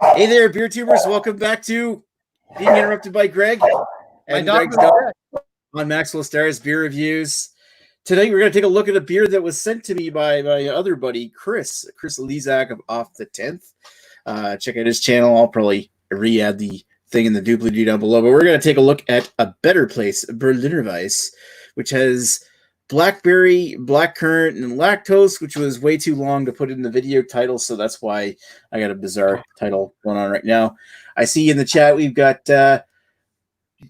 Hey there, beer tubers. Welcome back to Being Interrupted by Greg and Greg's dog on Maxwell Starr's Beer Reviews. Today, we're going to take a look at a beer that was sent to me by my other buddy, Chris Lezak of Off the 10th. Check out his channel. I'll probably re-add the thing in the doobly-doo down below. But we're going to take a look at a Better Place, Berliner Weiss, which has Blackberry, Blackcurrant, and lactose, which was way too long to put in the video title, so that's why I got a bizarre title going on right now. I see in the chat we've got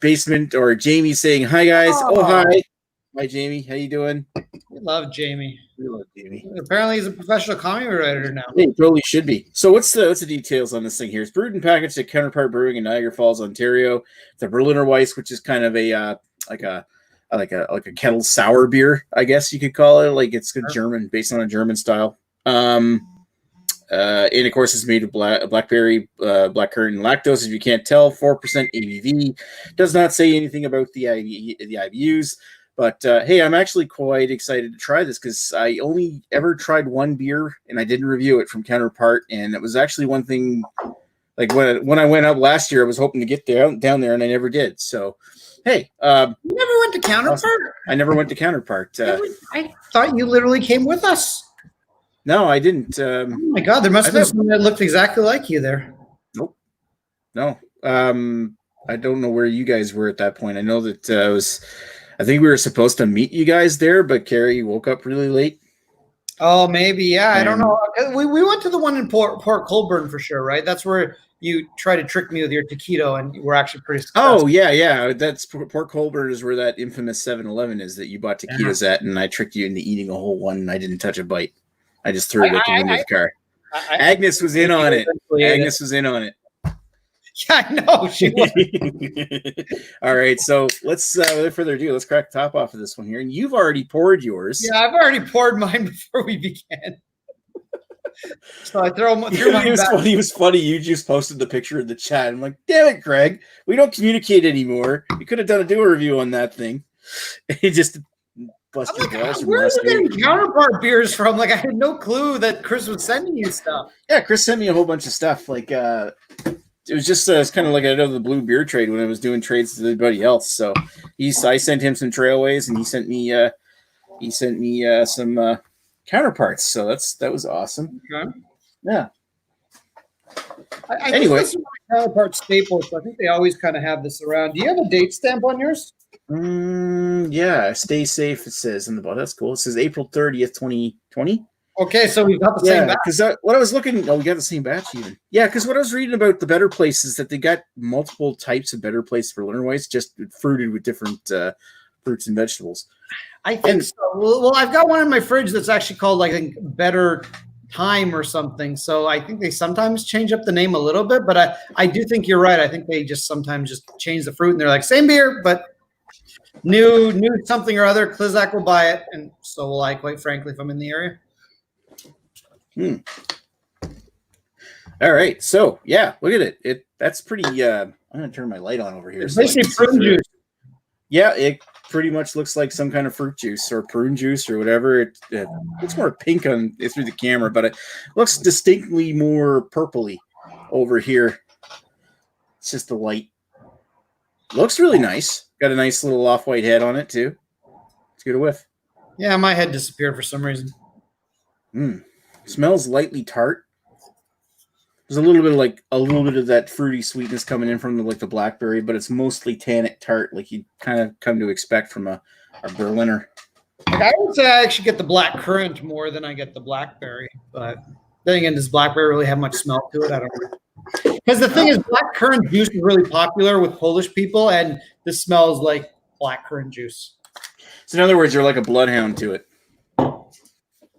Basement or Jamie saying, hi, guys. Oh, hi. Hi, Jamie. How you doing? We love Jamie. We love Jamie. Apparently he's a professional comic writer now. He totally should be. So what's the details on this thing here? It's brewed and packaged at Counterpart Brewing in Niagara Falls, Ontario. The Berliner Weiss, which is kind of a like a kettle sour beer, I guess you could call it. Like it's German, based on a German style. And of course, it's made of blackberry, blackcurrant, and lactose. If you can't tell, 4% ABV. Does not say anything about the IBUs. But hey, I'm actually quite excited to try this because I only ever tried one beer and I didn't review it from Counterpart, and it was actually one thing. Like when I went up last year, I was hoping to get down there, and I never did. So, hey, you never went to Counterpart? I never went to Counterpart. I thought you literally came with us. No, I didn't. Oh my God, there must have been someone that looked exactly like you there. Nope. No. I don't know where you guys were at that point. I know that I think we were supposed to meet you guys there, but Carrie woke up really late. Oh, maybe. Yeah, I don't know. We went to the one in Port Colborne for sure, right? That's where you tried to trick me with your taquito, and you were actually pretty successful. Oh, yeah. That's Port Colborne is where that infamous 7-Eleven is that you bought taquitos at, and I tricked you into eating a whole one, and I didn't touch a bite. I just threw it at the window of the car. Agnes was in on it. Agnes was in on it. Yeah, I know. She was. All right, so let's, without further ado, let's crack the top off of this one here. And you've already poured yours. Yeah, I've already poured mine before we began. So I threw mine back. It was funny. You just posted the picture in the chat. I'm like, damn it, Greg. We don't communicate anymore. You could have done a dual review on that thing. He just busted your balls. Where are you getting Counterpart beers from? Like, I had no clue that Chris was sending you stuff. Yeah, Chris sent me a whole bunch of stuff. Like, it was just it's kind of like I know the blue beer trade when I was doing trades with everybody else. So I sent him some Trailways, and he sent me some Counterparts. So that was awesome. Okay. Yeah. I anyway, think Counterpart staples. So I think they always kind of have this around. Do you have a date stamp on yours? Yeah. Stay safe. It says in the bottom. That's cool. It says April 30th, 2020. Okay, so we've got the same batch. Because what I was looking, we got the same batch even. Yeah, because what I was reading about the Better Place is that they got multiple types of Better Place for Berliner Weiss, just fruited with different fruits and vegetables. I think so. Well, I've got one in my fridge that's actually called like Better Time or something. So I think they sometimes change up the name a little bit, but I do think you're right. I think they just sometimes just change the fruit and they're like same beer, but new something or other. Klizak will buy it, and so will I, quite frankly, if I'm in the area. All right, so yeah, look at it. That's pretty. I'm gonna turn my light on over here. It's basically prune juice. Yeah, it pretty much looks like some kind of fruit juice or prune juice or whatever. It looks more pink through the camera, but it looks distinctly more purpley over here. It's just the light. Looks really nice. Got a nice little off-white head on it too. It's good to whiff. Yeah, my head disappeared for some reason. Smells lightly tart. There's a little bit of that fruity sweetness coming in from the blackberry, but it's mostly tannic tart, like you kind of come to expect from a Berliner. Like I would say I actually get the blackcurrant more than I get the blackberry, but then again, does blackberry really have much smell to it? I don't know. Because the thing is, blackcurrant juice is really popular with Polish people, and this smells like blackcurrant juice. So in other words, you're like a bloodhound to it.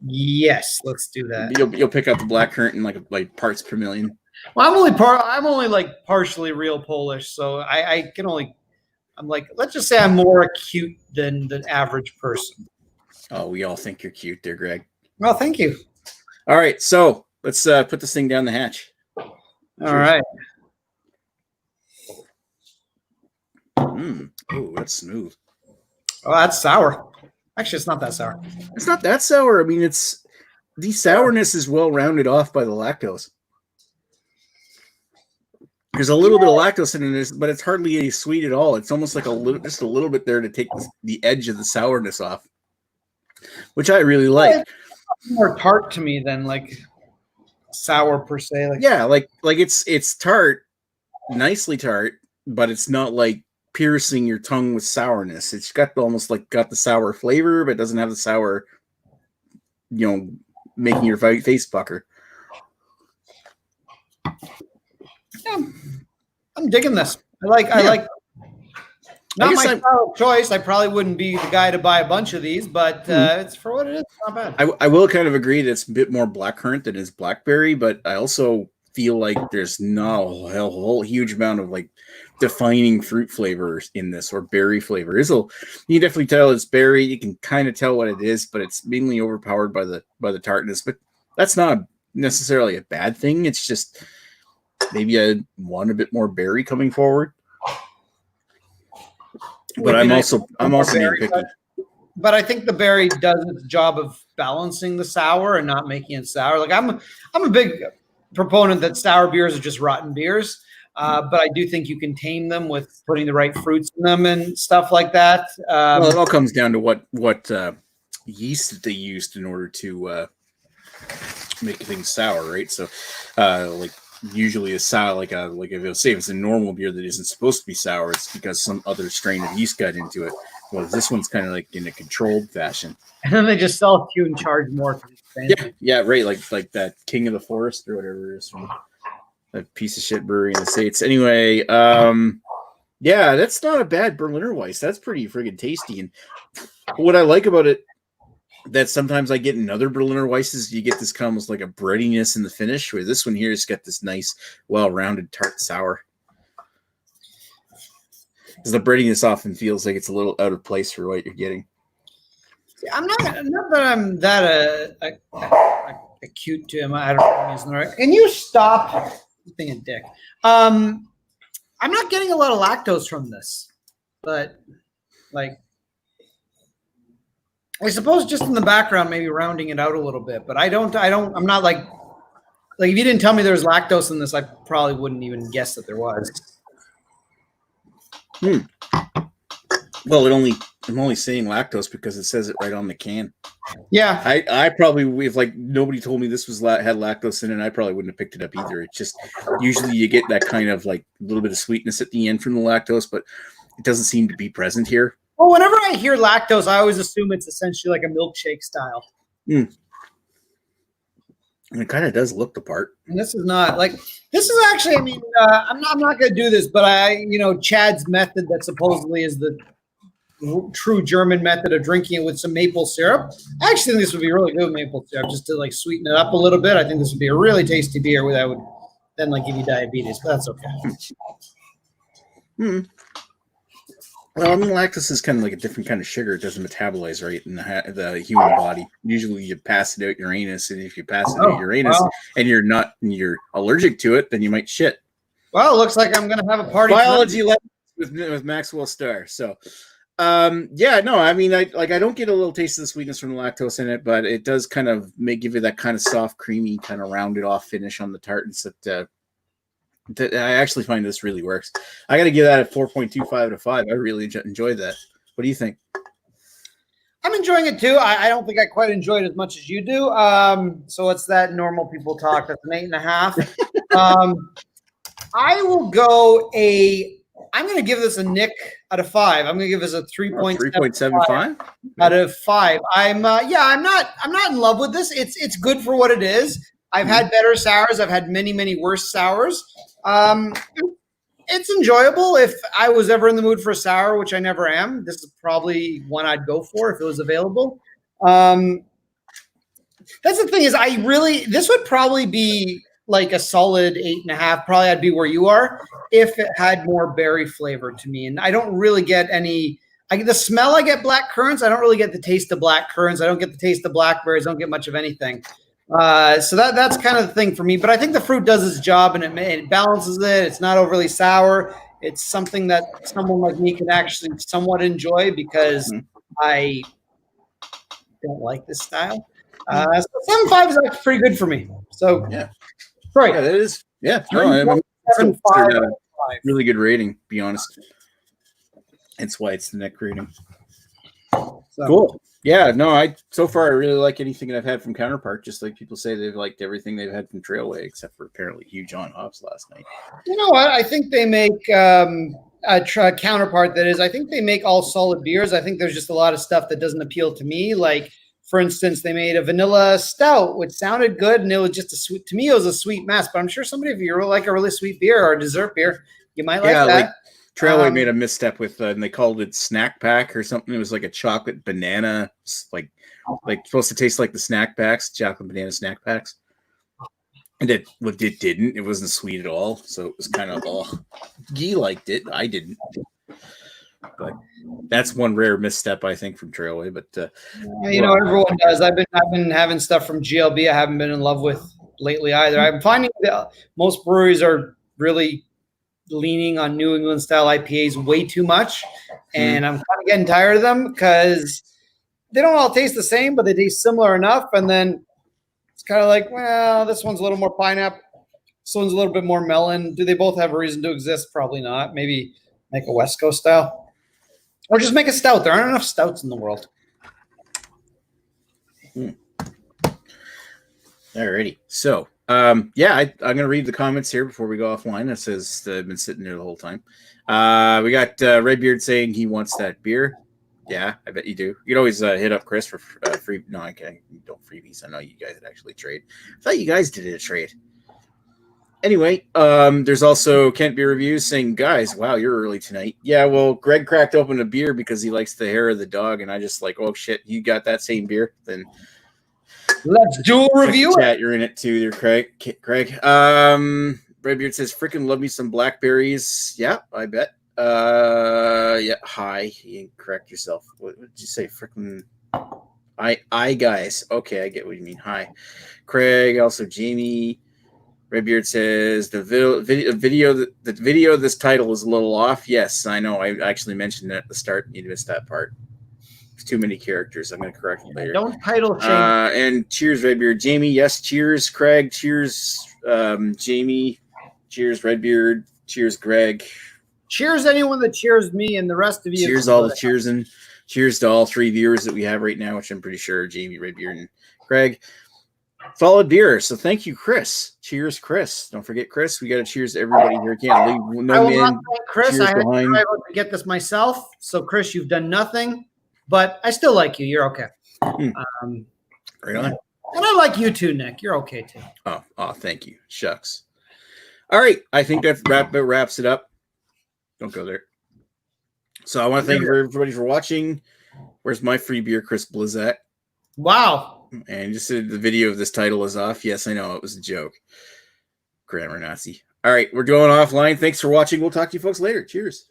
Yes, let's do that. You'll pick up the blackcurrant in like parts per million. Well, I'm only like partially real Polish, so I'm like, let's just say I'm more acute than the average person. Oh, we all think you're cute there, Greg. Well, thank you. All right, so let's put this thing down the hatch. All right. Oh, that's smooth. Oh, that's sour. Actually, it's not that sour. It's not that sour. I mean, the sourness is well rounded off by the lactose. There's a little bit of lactose in this, but it's hardly any sweet at all. It's almost like just a little bit there to take the edge of the sourness off, which I really like. It's more tart to me than like sour per se. Like, yeah, like it's tart, nicely tart, but it's not like piercing your tongue with sourness. It's got got the sour flavor, but it doesn't have the sour, making your face pucker. Yeah, I'm digging this. I like not my style of choice. I probably wouldn't be the guy to buy a bunch of these, but it's for what it is. It's not bad. I will kind of agree that it's a bit more blackcurrant than is blackberry, but I also feel like there's not a whole huge amount of like defining fruit flavors in this or berry flavor. You can definitely tell it's berry. You can kind of tell what it is, but it's mainly overpowered by the tartness. But that's not necessarily a bad thing. It's just maybe I want a bit more berry coming forward. But I'm also being picky. But I think the berry does its job of balancing the sour and not making it sour. Like I'm a big proponent that sour beers are just rotten beers. But I do think you can tame them with putting the right fruits in them and stuff like that. Well, it all comes down to what yeast that they used in order to make things sour, right? So, like usually a sour, like if it's a normal beer that isn't supposed to be sour, it's because some other strain of yeast got into it. Well, this one's kind of like in a controlled fashion. And then they just sell it to you and charge more. Yeah, right. Like that King of the Forest or whatever it is from that piece of shit brewery in the States. Anyway, yeah, that's not a bad Berliner Weiss. That's pretty friggin' tasty. And what I like about it that sometimes I get in other Berliner Weisses, you get this kind of almost like a breadiness in the finish, where this one here has got this nice, well-rounded tart sour. Because the breadiness often feels like it's a little out of place for what you're getting. I'm not that I'm that acute to him. I don't know if using the right. Can you stop being a dick? I'm not getting a lot of lactose from this, but like I suppose just in the background, maybe rounding it out a little bit. But I'm not like if you didn't tell me there was lactose in this, I probably wouldn't even guess that there was. Well, I'm only saying lactose because it says it right on the can. Yeah, I probably, if like nobody told me this had lactose in it, I probably wouldn't have picked it up either. It's just usually you get that kind of like a little bit of sweetness at the end from the lactose, but it doesn't seem to be present here. Well, whenever I hear lactose, I always assume it's essentially like a milkshake style. And it kind of does look the part. And this is not like this is actually. I mean, I'm not going to do this, but Chad's method that supposedly is the true German method of drinking it with some maple syrup. I actually think this would be really good with maple syrup, just to like sweeten it up a little bit. I think this would be a really tasty beer that would then like give you diabetes, but that's okay. Well, I mean, lactose is kind of like a different kind of sugar. It doesn't metabolize right in the human body. Usually, you pass it out your anus, and if you pass it out your anus and you're allergic to it, then you might shit. Well, it looks like I'm going to have a party. Biology with Maxwell Starr. So, yeah, no, I mean, I don't get a little taste of the sweetness from the lactose in it, but it does kind of give you that kind of soft, creamy, kind of rounded off finish on the tartness that I actually find this really works. I got to give that a 4.25 out of 5. I really enjoyed that. What do you think? I'm enjoying it too. I don't think I quite enjoyed it as much as you do. So what's that? Normal people talk. That's an 8.5. I will go I'm going to give this a nick out of 5. I'm going to give this a 3.75 out of 5. I'm not in love with this. It's good for what it is. I've had better sours. I've had many, many worse sours. It's enjoyable. If I was ever in the mood for a sour, which I never am, this is probably one I'd go for if it was available. That's the thing is this would probably be like a solid 8.5. Probably I'd be where you are if it had more berry flavor to me. And I don't really get any, I get the smell, I get black currants. I don't really get the taste of black currants. I don't get the taste of blackberries. I don't get much of anything. So that's kind of the thing for me, but I think the fruit does its job and it balances it. It's not overly sour. It's something that someone like me can actually somewhat enjoy because I don't like this style. So 7.5 is actually pretty good for me. So yeah, right. Yeah, that is. Yeah, 7.5 still out of 5. really good rating, to be honest. That's why it's the neck rating. So. Cool. Yeah, no, so far I really like anything that I've had from Counterpart. Just like people say they've liked everything they've had from Trailway, except for apparently Hugh John Hobbs last night. You know what? I think they make a Counterpart that is. I think they make all solid beers. I think there's just a lot of stuff that doesn't appeal to me. Like, for instance, they made a vanilla stout, which sounded good, and it was just a sweet. To me, it was a sweet mess. But I'm sure somebody, if you like a really sweet beer or a dessert beer, you might like that. Like Trailway made a misstep with, and they called it Snack Pack or something. It was like a chocolate banana, like supposed to taste like the snack packs, chocolate banana snack packs. And it didn't. It wasn't sweet at all. So it was kind of, Guy liked it. I didn't. But that's one rare misstep, I think, from Trailway. But everyone does. I've been having stuff from GLB I haven't been in love with lately either. I'm finding that most breweries are really leaning on New England style IPAs way too much, and I'm kind of getting tired of them because they don't all taste the same, but they taste similar enough. And then it's kind of like, well, this one's a little more pineapple, this one's a little bit more melon. Do they both have a reason to exist? Probably not. Maybe make a West Coast style, or just make a stout. There aren't enough stouts in the world. Alrighty, so. I'm going to read the comments here before we go offline. It says I've been sitting there the whole time. We got Redbeard saying he wants that beer. Yeah, I bet you do. You can always hit up Chris for free. No, I can't. Don't freebies. I know you guys would actually trade. I thought you guys did a trade. Anyway, there's also Kent Beer Reviews saying, guys, wow, you're early tonight. Yeah, well, Greg cracked open a beer because he likes the hair of the dog, and I just like, oh, shit, you got that same beer? Then let's do a review. Chat, you're in it too, there, Craig. Redbeard says, "Freaking love me some blackberries." Yeah, I bet. Yeah. Hi, you can correct yourself. What did you say? Freaking. I guys. Okay, I get what you mean. Hi, Craig. Also, Jamie. Redbeard says the video of this title is a little off. Yes, I know. I actually mentioned it at the start. You missed that part. Too many characters. I'm going to correct it later. Don't title shame. And cheers, Redbeard. Jamie, yes. Cheers, Craig. Cheers, Jamie. Cheers, Redbeard. Cheers, Greg. Cheers, anyone that cheers me and the rest of you. Cheers, all the cheers, and cheers to all three viewers that we have right now, which I'm pretty sure are Jamie, Redbeard, and Greg. Solid beer. So thank you, Chris. Cheers, Chris. Don't forget, Chris. We got to cheers to everybody here. Can't leave no man. Chris, I had to try to get this myself. So, Chris, you've done nothing. But I still like you. You're okay. Right on. And I like you too, Nick. You're okay too. Oh, thank you. Shucks. All right. I think that wraps it up. Don't go there. So I want to thank everybody for watching. Where's my free beer, Chris Blizzat? Wow. And just said the video of this title is off. Yes, I know. It was a joke. Grammar Nazi. All right. We're going offline. Thanks for watching. We'll talk to you folks later. Cheers.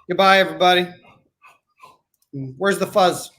Goodbye, everybody. Where's the fuzz?